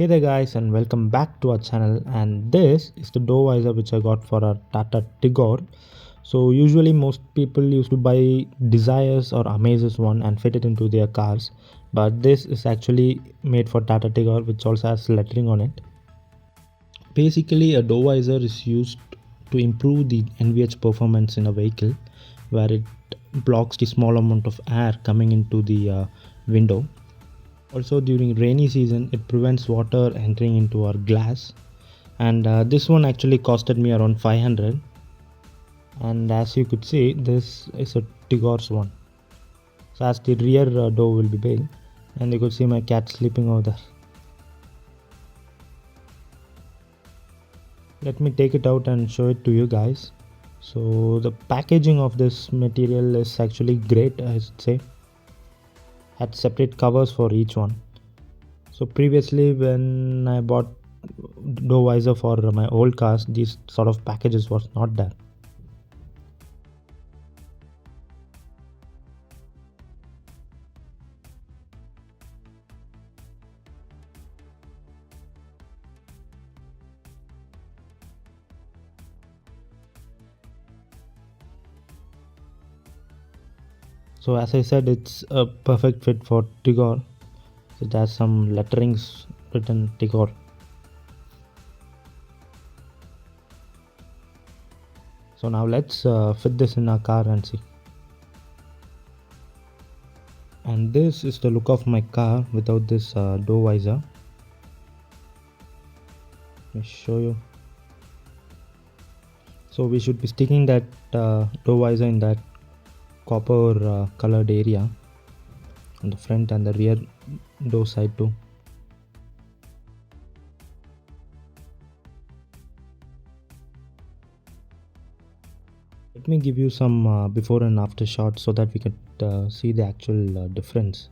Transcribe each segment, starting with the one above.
Hey there guys, and welcome back to our channel. And this is the door visor which I got for our Tata Tigor. So usually most people used to buy Desires or Amazes one and fit it into their cars, but this is actually made for Tata Tigor, which also has lettering on it. Basically, a door visor is used to improve the NVH performance in a vehicle, where it blocks the small amount of air coming into the window. Also, during rainy season, it prevents water entering into our glass. And this one actually costed me around 500. And as you could see, this is a Tigor's one. So as the rear door will be big, and you could see my cat sleeping over there. Let me take it out and show it to you guys. So the packaging of this material is actually great, I should say. Had separate covers for each one. So previously when I bought door visor for my old cars, these sort of packages was not there. So as I said, it's a perfect fit for Tigor. So it has some letterings written Tigor. So now let's fit this in our car and see. And this is the look of my car without this door visor. Let me show you. So we should be sticking that door visor in that copper colored area on the front and the rear door side too. Let me give you some before and after shots so that we could see the actual difference.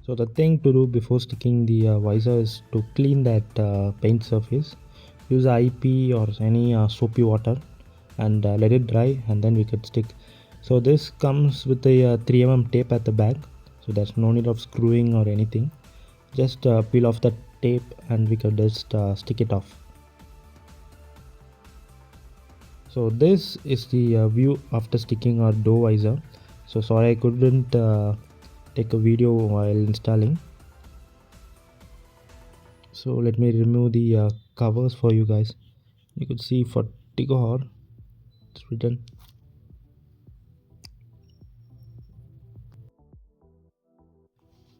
So the thing to do before sticking the visor is to clean that paint surface. Use IP or any soapy water and let it dry, and then we could stick. So this comes with a 3mm tape at the back, so there's no need of screwing or anything. Just peel off the tape and we could just stick it off. So this is the view after sticking our door visor. So sorry I couldn't take a video while installing. So let me remove the covers for you guys. You could see for Tigor it's written.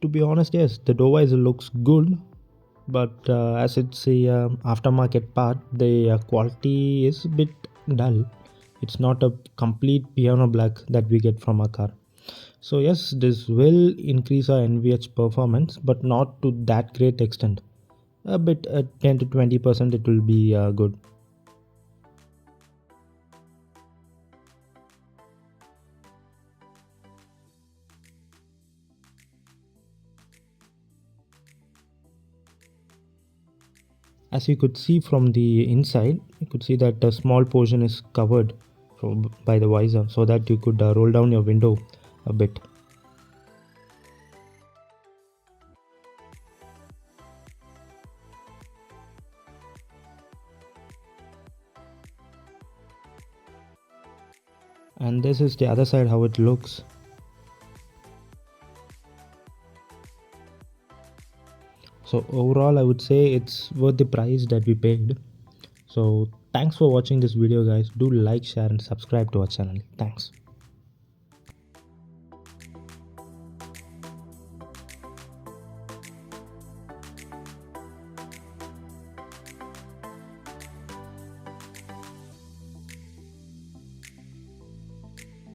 To be honest, yes, the door visor looks good, but as it's a aftermarket part, the quality is a bit dull. It's not a complete piano black that we get from a car. So yes, this will increase our NVH performance, but not to that great extent. A bit 10 to 20% it will be good. As you could see from the inside, you could see that a small portion is covered by the visor, so that you could roll down your window a bit. And this is the other side how it looks. So overall I would say it's worth the price that we paid. So thanks for watching this video guys. Do like, share and subscribe to our channel. Thanks.